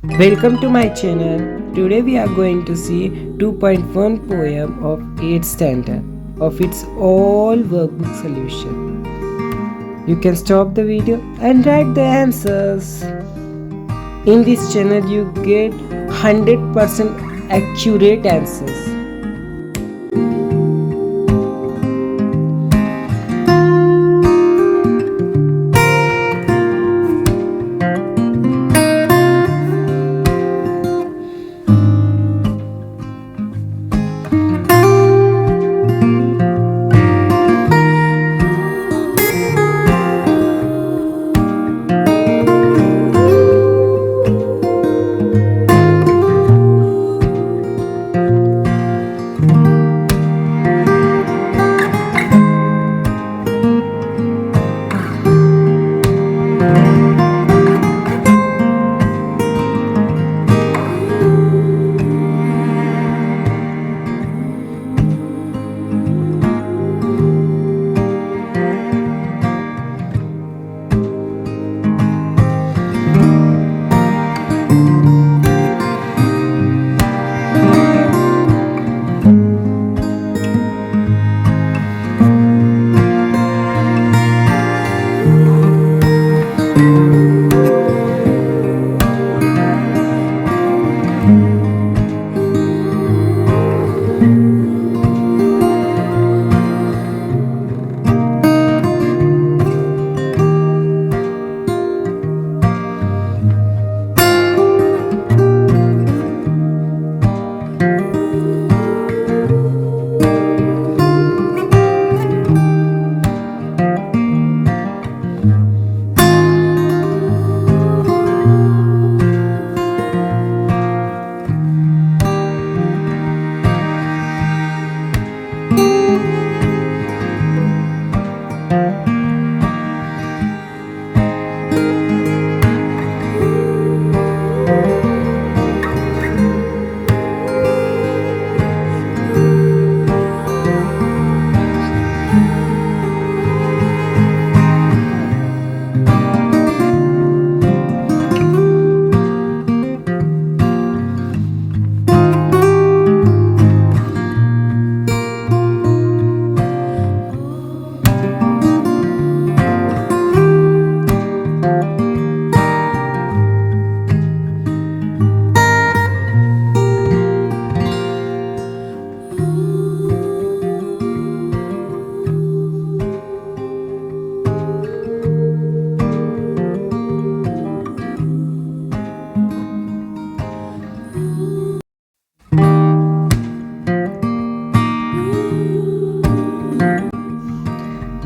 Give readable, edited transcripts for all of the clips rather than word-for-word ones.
Welcome to my channel. Today we are going to see 2.1 poem of 8th standard of its all workbook solution. You can stop the video and write the answers. In this channel you get 100% accurate answers.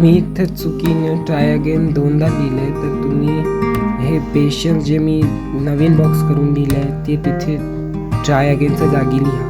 मी इथं चुकीने try again दोनदा दिलं आहे, तर तुम्ही हे patience जे मी नवीन box करून दिलं आहे ते तिथे ट्राय अगेनच्या जागी लिहा.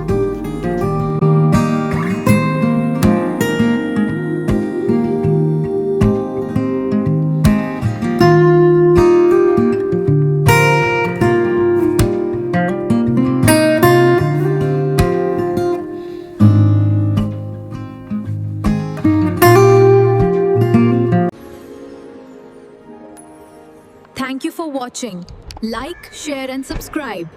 Thank you for watching. Like, share and subscribe.